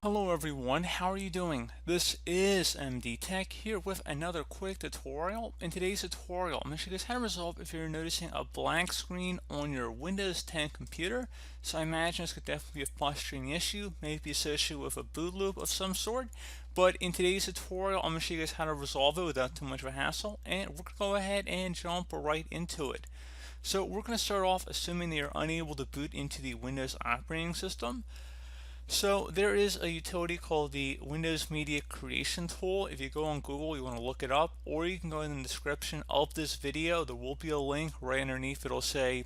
Hello everyone, how are you doing? This is MD Tech here with another quick tutorial. In today's tutorial, I'm going to show you guys how to resolve if you're noticing a blank screen on your Windows 10 computer. So I imagine this could definitely be a frustrating issue, maybe associated with a boot loop of some sort. But in today's tutorial, I'm going to show you guys how to resolve it without too much of a hassle, and we're going to go ahead and jump right into it. So we're going to start off assuming that you're unable to boot into the Windows operating system. So there is a utility called the Windows Media Creation Tool. If you go on Google, you want to look it up, or you can go in the description of this video. There will be a link right underneath. It'll say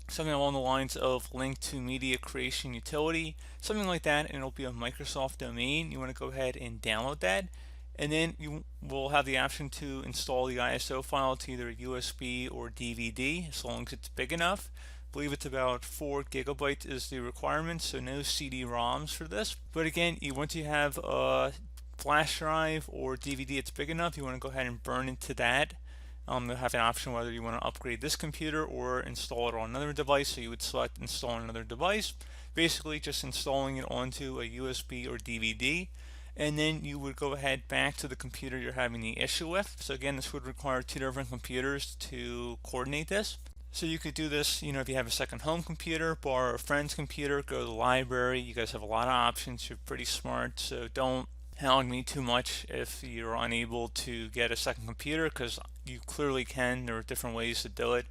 something along the lines of link to media creation utility, something like that, and it'll be a Microsoft domain. You want to go ahead and download that, and then you will have the option to install the ISO file to either USB or DVD as long as it's big enough. I believe it's about 4 gigabytes is the requirement, so no CD-ROMs for this. But again, once you have a flash drive or DVD it's big enough, you want to go ahead and burn into that. You'll have an option whether you want to upgrade this computer or install it on another device. So you would select install on another device, basically just installing it onto a USB or DVD. And then you would go ahead back to the computer you're having the issue with. So again, this would require 2 different computers to coordinate this. So you could do this, if you have a second home computer, borrow a friend's computer, go to the library. You guys have a lot of options. You're pretty smart, so don't hound me too much if you're unable to get a second computer, because you clearly can. There are different ways to do it.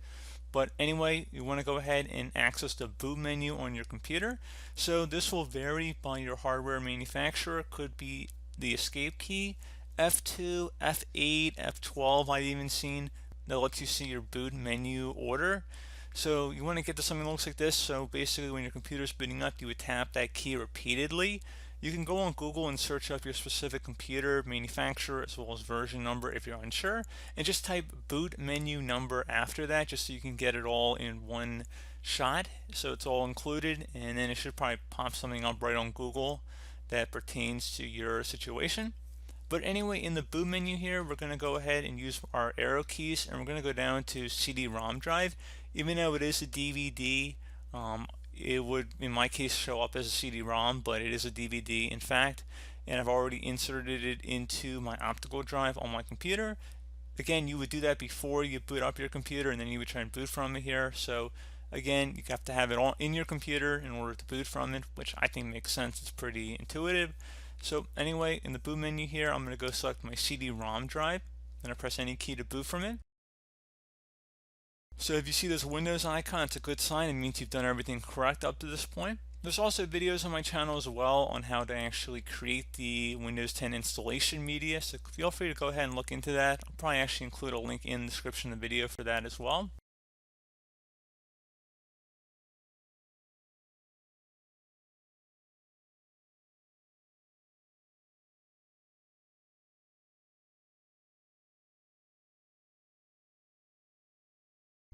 But anyway, you want to go ahead and access the boot menu on your computer. So this will vary by your hardware manufacturer. It could be the escape key, F2, F8, F12 I've even seen that lets you see your boot menu order. So you want to get to something that looks like this. So basically when your computer's booting up, you would tap that key repeatedly. You can go on Google and search up your specific computer manufacturer as well as version number if you're unsure, and just type boot menu number after that just so you can get it all in one shot. So it's all included, and then it should probably pop something up right on Google that pertains to your situation. But anyway, in the boot menu here, we're going to go ahead and use our arrow keys, and we're going to go down to CD-ROM drive. Even though it is a DVD, it would, in my case, show up as a CD-ROM, but it is a DVD, in fact, and I've already inserted it into my optical drive on my computer. Again, you would do that before you boot up your computer, and then you would try and boot from it here. So again, you have to have it all in your computer in order to boot from it, which I think makes sense. It's pretty intuitive. So anyway, in the boot menu here, I'm going to go select my CD-ROM drive, then I press any key to boot from it. So if you see this Windows icon, it's a good sign. It means you've done everything correct up to this point. There's also videos on my channel as well on how to actually create the Windows 10 installation media, so feel free to go ahead and look into that. I'll probably actually include a link in the description of the video for that as well.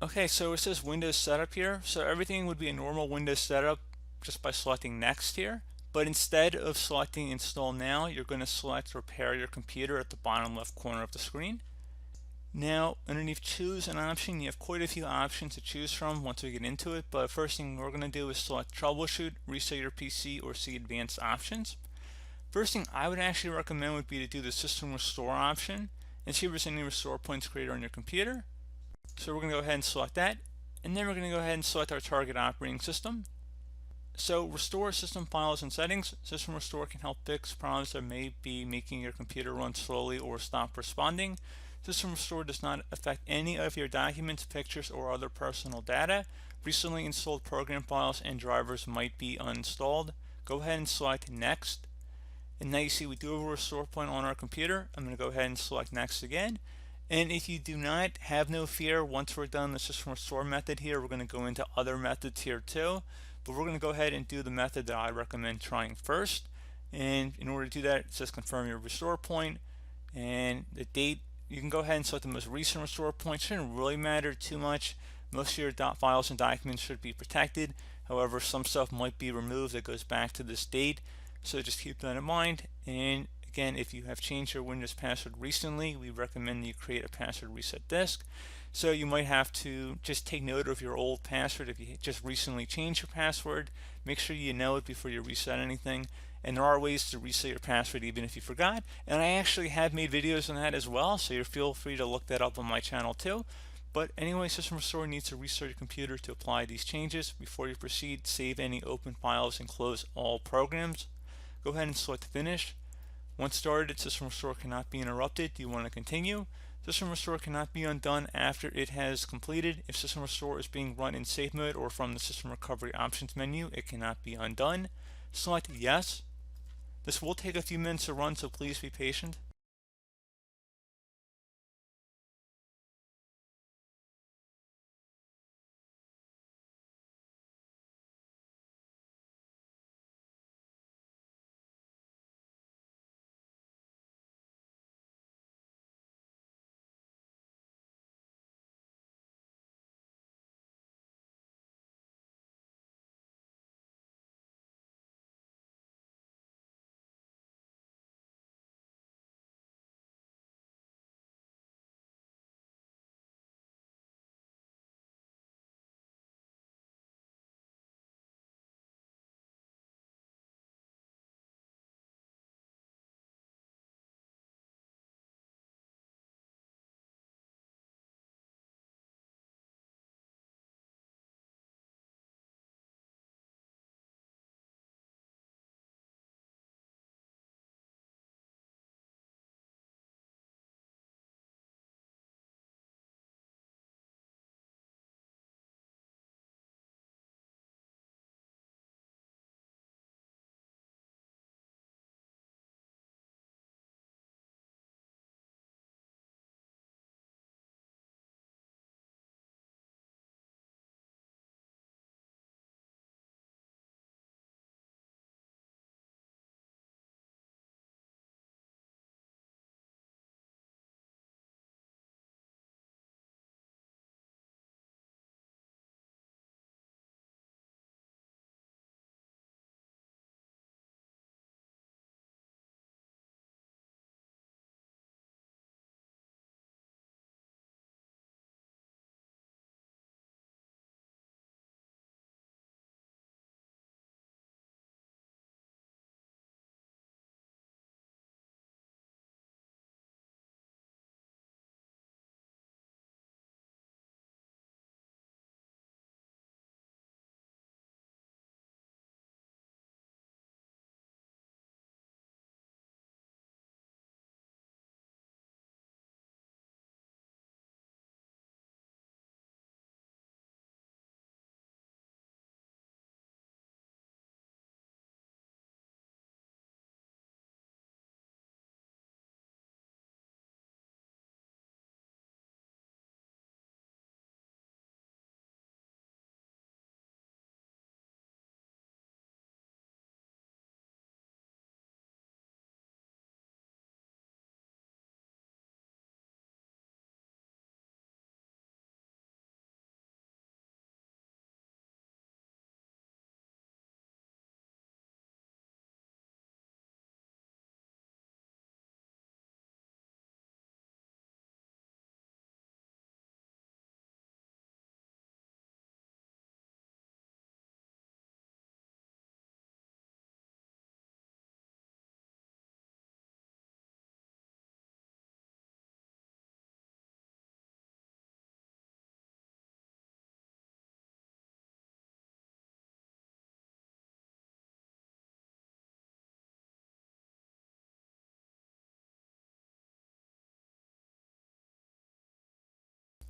Okay, so it says Windows Setup here. So everything would be a normal Windows setup just by selecting Next here. But instead of selecting Install Now, you're going to select Repair Your Computer at the bottom left corner of the screen. Now, underneath Choose an option, you have quite a few options to choose from once we get into it. But first thing we're going to do is select Troubleshoot, Reset Your PC, or see Advanced Options. First thing I would actually recommend would be to do the System Restore option and see if there's any restore points created on your computer. So we're going to go ahead and select that, and then we're going to go ahead and select our target operating system. So restore system files and settings. System restore can help fix problems that may be making your computer run slowly or stop responding. System restore does not affect any of your documents, pictures, or other personal data. Recently installed program files and drivers might be uninstalled. Go ahead and select next. And now you see we do have a restore point on our computer. I'm going to go ahead and select next again. And if you do not, have no fear. Once we're done the system restore method here, we're going to go into other methods here too. But we're going to go ahead and do the method that I recommend trying first. And in order to do that, it says confirm your restore point and the date. You can go ahead and select the most recent restore point. It shouldn't really matter too much. Most of your files and documents should be protected. However, some stuff might be removed that goes back to this date. So just keep that in mind. And again, if you have changed your Windows password recently, we recommend you create a password reset disk. So you might have to just take note of your old password if you just recently changed your password. Make sure you know it before you reset anything. and there are ways to reset your password even if you forgot, and I actually have made videos on that as well, so you feel free to look that up on my channel too. But anyway, System Restore needs to restart your computer to apply these changes. Before you proceed, save any open files and close all programs. Go ahead and select Finish. Once started, System Restore cannot be interrupted. Do you want to continue? System Restore cannot be undone after it has completed. If System Restore is being run in safe mode or from the System Recovery Options menu, it cannot be undone. Select Yes. This will take a few minutes to run, so please be patient.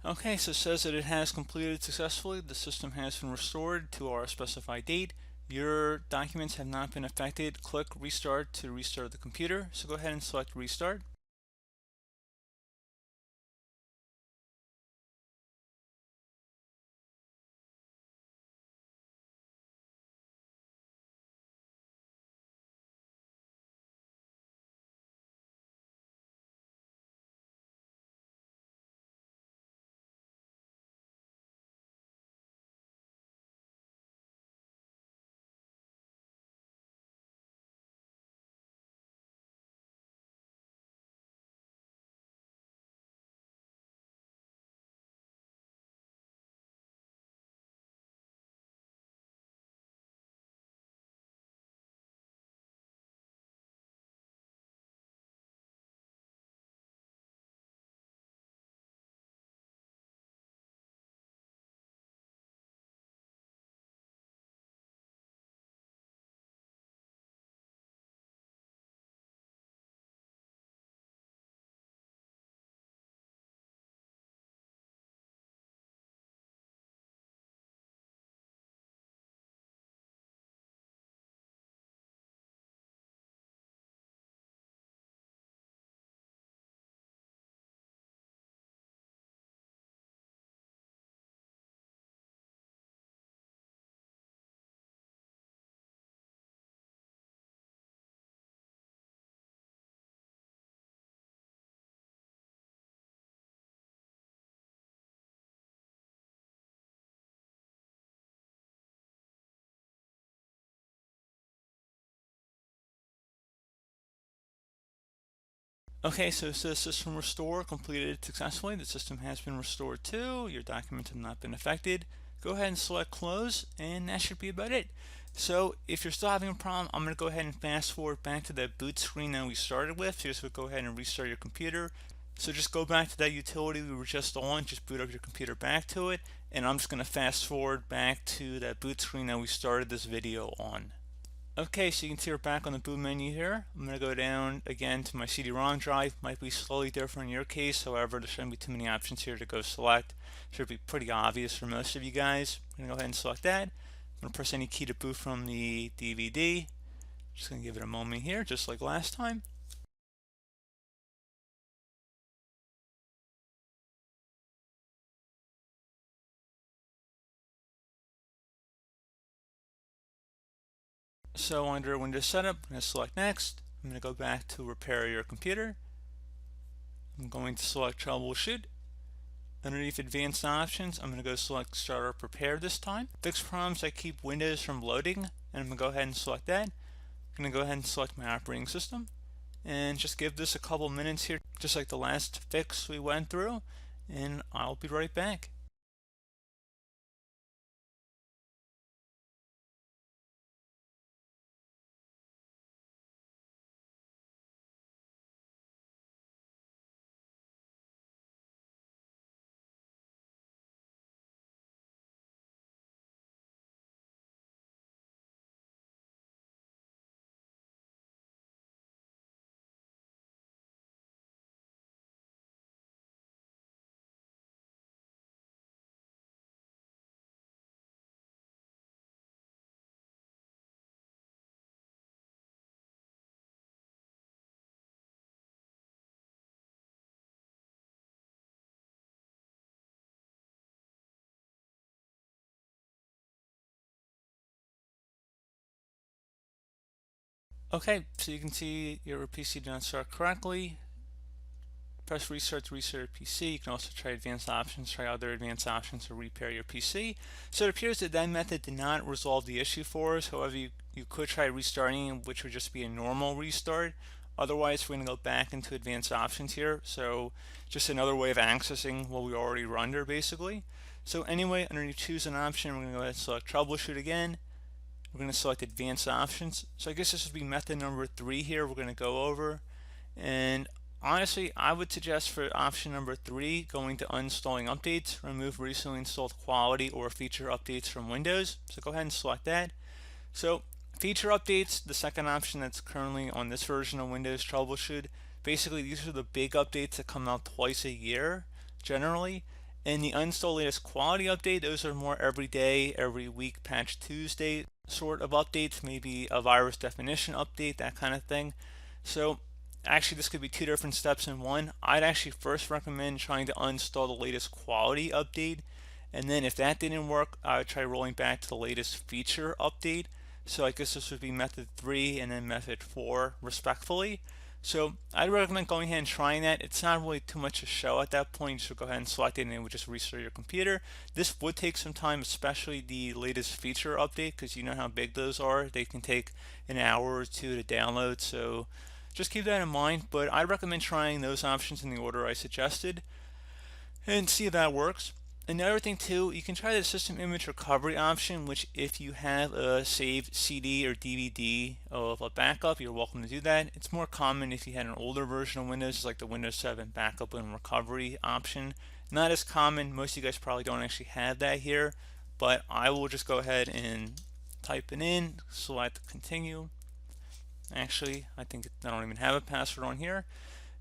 Okay, so it says that it has completed successfully. The system has been restored to our specified date. Your documents have not been affected. Click Restart to restart the computer. So go ahead and select Restart. Okay, so it says system restore completed successfully. The system has been restored too. Your documents have not been affected. Go ahead and select close, and that should be about it. So if you're still having a problem, I'm going to go ahead and fast forward back to that boot screen that we started with. So just go ahead and restart your computer. So just go back to that utility we were just on, just boot up your computer back to it, and I'm just going to fast forward back to that boot screen that we started this video on. Okay, so you can see we're back on the boot menu here. I'm going to go down again to my CD-ROM drive. Might be slightly different in your case, however, there shouldn't be too many options here to go select. Should be pretty obvious for most of you guys. I'm going to go ahead and select that. I'm going to press any key to boot from the DVD. Just going to give it a moment here, just like last time. So under Windows Setup, I'm going to select Next. I'm going to go back to Repair Your Computer. I'm going to select Troubleshoot. Underneath Advanced Options, I'm going to go select Startup Repair this time. Fix problems that keep Windows from loading, and I'm going to go ahead and select that. I'm going to go ahead and select my operating system, and just give this a couple minutes here, just like the last fix we went through, and I'll be right back. Okay, so you can see your PC did not start correctly. Press restart to restart your PC. You can also try advanced options, try other advanced options to repair your PC. So it appears that that method did not resolve the issue for us. However, you could try restarting, which would just be a normal restart. Otherwise, we're going to go back into advanced options here. So just another way of accessing what we already were under, basically. So anyway, underneath choose an option, we're going to go ahead and select troubleshoot again. We're going to select advanced options. So I guess this would be method number 3 here we're going to go over. And honestly, I would suggest for option number 3, going to uninstalling updates, remove recently installed quality or feature updates from Windows. So go ahead and select that. So feature updates, the second option that's currently on this version of Windows Troubleshoot, basically these are the big updates that come out twice a year generally. And the uninstall latest quality update, those are more every day, every week, patch Tuesday sort of updates, maybe a virus definition update, that kind of thing. So actually this could be 2 different steps in one. I'd actually first recommend trying to uninstall the latest quality update, and then if that didn't work, I would try rolling back to the latest feature update. So I guess this would be method 3 and then method 4 respectfully. So I'd recommend going ahead and trying that. It's not really too much to show at that point. So go ahead and select it and it would just restart your computer. This would take some time, especially the latest feature update, because you know how big those are. They can take an hour or two to download. So just keep that in mind. But I recommend trying those options in the order I suggested and see if that works. Another thing too, you can try the system image recovery option, which if you have a saved CD or DVD of a backup, you're welcome to do that. It's more common if you had an older version of Windows, like the Windows 7 backup and recovery option. Not as common, most of you guys probably don't actually have that here, but I will just go ahead and type it in, select continue. Actually, I think I don't even have a password on here.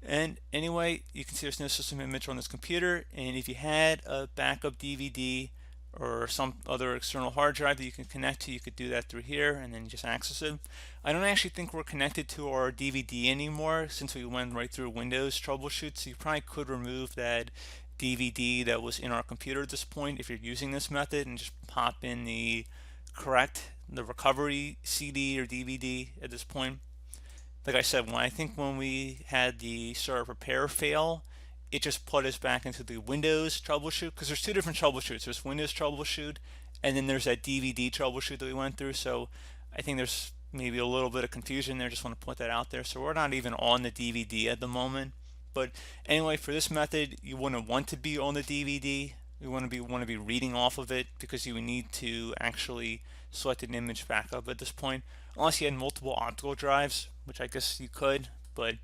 And anyway, you can see there's no system image on this computer, and if you had a backup DVD or some other external hard drive that you can connect to, you could do that through here and then just access it. I don't actually think we're connected to our DVD anymore since we went right through Windows troubleshoot, so you probably could remove that DVD that was in our computer at this point if you're using this method and just pop in the recovery CD or DVD at this point. Like I said, when we had the startup repair fail, it just put us back into the Windows troubleshoot, because there's 2 different troubleshoots. There's Windows troubleshoot, and then there's that DVD troubleshoot that we went through. So I think there's maybe a little bit of confusion there. Just want to put that out there. So we're not even on the DVD at the moment. But anyway, for this method, you wouldn't want to be on the DVD. You want to be reading off of it because you would need to actually select an image backup at this point, unless you had multiple optical drives, which I guess you could. But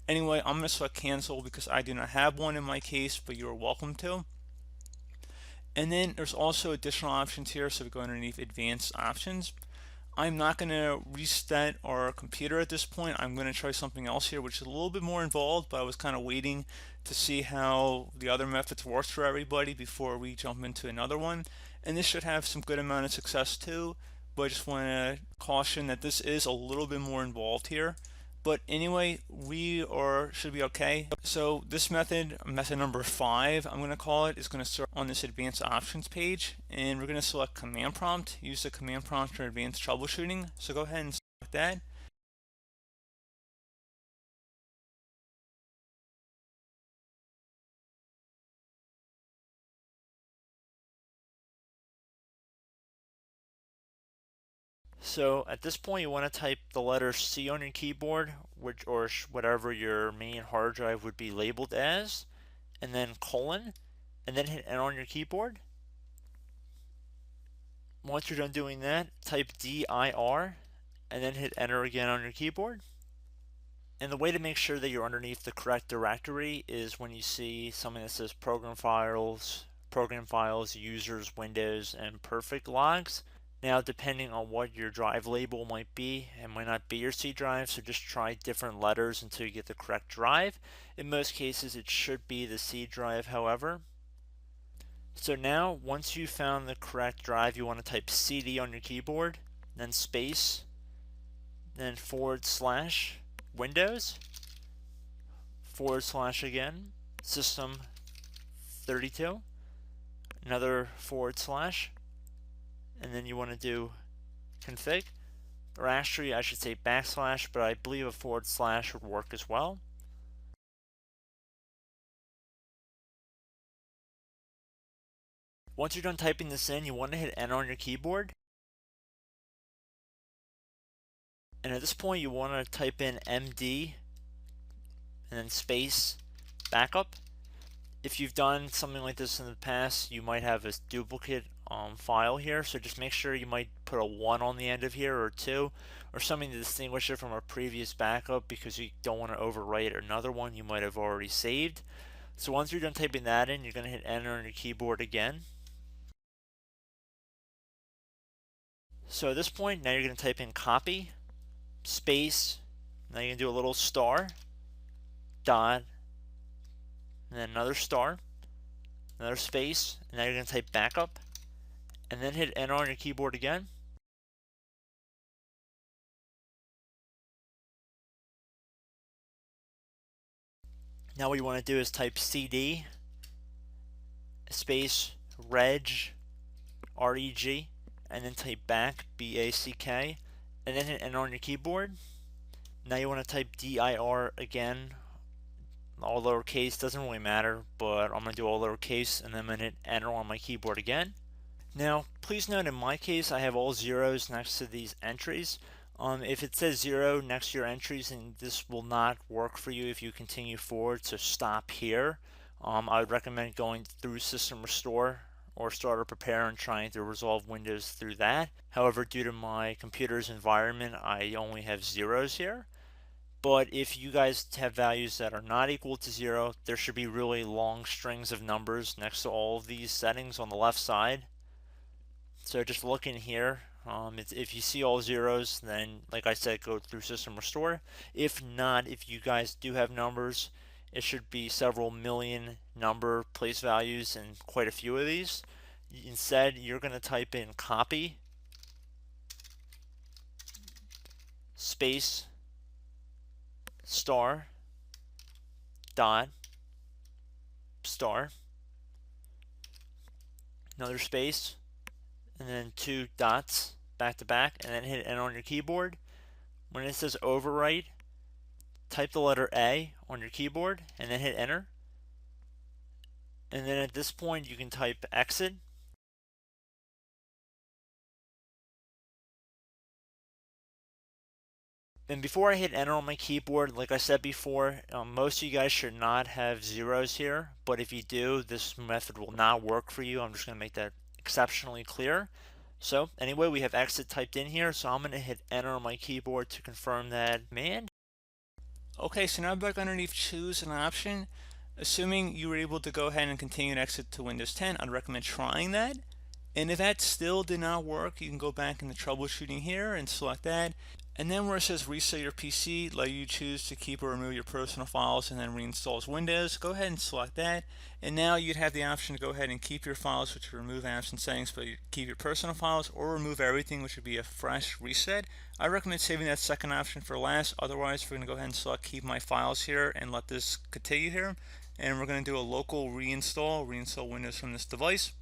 anyway, I'm going to select cancel because I do not have one in my case, but you're welcome to. And then there's also additional options here. So we go underneath advanced options. I'm not going to reset our computer at this point. I'm going to try something else here, which is a little bit more involved, but I was kind of waiting to see how the other methods works for everybody before we jump into another one. And this should have some good amount of success too, but I just want to caution that this is a little bit more involved here. But anyway, should be okay. So this method number 5, I'm going to call it, is going to start on this advanced options page, and we're going to select command prompt. Use the command prompt for advanced troubleshooting. So go ahead and select that. So at this point, you want to type the letter C on your keyboard, or whatever your main hard drive would be labeled as, and then colon, and then hit enter on your keyboard. Once you're done doing that, type dir, and then hit enter again on your keyboard. And the way to make sure that you're underneath the correct directory is when you see something that says program files, users, windows, and perfect logs. Now, depending on what your drive label might be, it might not be your C drive, so just try different letters until you get the correct drive. In most cases, it should be the C drive, however. So now, once you found the correct drive, you want to type CD on your keyboard, then space, then / Windows, / again, System 32, another /, and then you want to do config, or actually I should say /, but I believe a / would work as well. Once you're done typing this in, you want to hit enter on your keyboard. And at this point, you want to type in MD and then space backup. If you've done something like this in the past, you might have a duplicate file here, so just make sure you might put a 1 on the end of here, or 2, or something to distinguish it from a previous backup, because you don't want to overwrite another one you might have already saved. So once you're done typing that in, you're going to hit enter on your keyboard again. So at this point, now you're going to type in copy, space, now you're going to do a little star, dot, and then another star, another space, and now you're going to type backup, and then hit enter on your keyboard again. Now what you want to do is type CD space reg, REG, and then type back, BACK, and then hit enter on your keyboard. Now you want to type DIR again, all lowercase, doesn't really matter, but I'm going to do all lowercase, and then I'm going to hit enter on my keyboard again. Now, please note in my case, I have all zeros next to these entries. If it says 0 next to your entries, then this will not work for you if you continue forward, so stop here. I would recommend going through System Restore or Starter Prepare and trying to resolve Windows through that. However, due to my computer's environment, I only have zeros here. But if you guys have values that are not equal to 0, there should be really long strings of numbers next to all of these settings on the left side. So just look in here. If you see all zeros, then like I said, go through System Restore. If not, if you guys do have numbers, it should be several million number place values and quite a few of these. Instead, you're going to type in copy space star dot star, another space, and then 2 dots back to back, and then hit enter on your keyboard. When it says overwrite, type the letter A on your keyboard and then hit enter. And then at this point, you can type exit. And before I hit enter on my keyboard, like I said before, most of you guys should not have zeros here, but if you do, this method will not work for you. I'm just going to make that exceptionally clear. So anyway, we have exit typed in here, so I'm going to hit enter on my keyboard to confirm that command. Okay, so now back underneath choose an option. Assuming you were able to go ahead and continue to exit to Windows 10, I'd recommend trying that. And if that still did not work, you can go back into troubleshooting here and select that. And then where it says reset your PC, let you choose to keep or remove your personal files and then reinstalls Windows. Go ahead and select that. And now you'd have the option to go ahead and keep your files, which would remove apps and settings, but you keep your personal files, or remove everything, which would be a fresh reset. I recommend saving that second option for last. Otherwise, we're going to go ahead and select keep my files here and let this continue here. And we're going to do a local reinstall Windows from this device.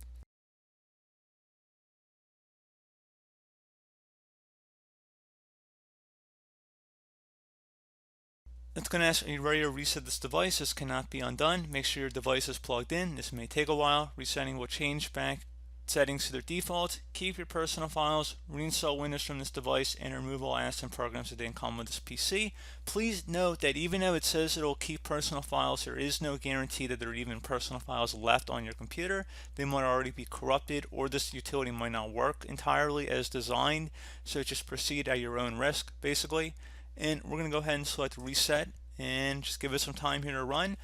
It's going to ask, are you ready to reset this device? This cannot be undone. Make sure your device is plugged in. This may take a while. Resetting will change back settings to their default. Keep your personal files, reinstall Windows from this device, and remove all apps and programs that didn't come with this PC. Please note that even though it says it'll keep personal files, there is no guarantee that there are even personal files left on your computer. They might already be corrupted, or this utility might not work entirely as designed. So just proceed at your own risk, basically. And we're going to go ahead and select reset and just give it some time here to run.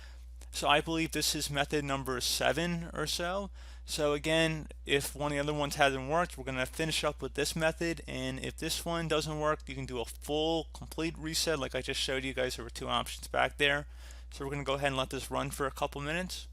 So I believe this is method number 7 or so. So again, if one of the other ones hasn't worked, we're going to finish up with this method. And if this one doesn't work, you can do a full complete reset like I just showed you guys. There were 2 options back there. So we're going to go ahead and let this run for a couple minutes.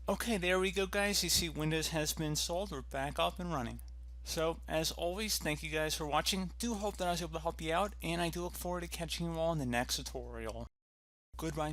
Okay, there we go, guys. You see Windows has been installed. We're back up and running. So, as always, thank you guys for watching. Do hope that I was able to help you out, and I do look forward to catching you all in the next tutorial. Goodbye.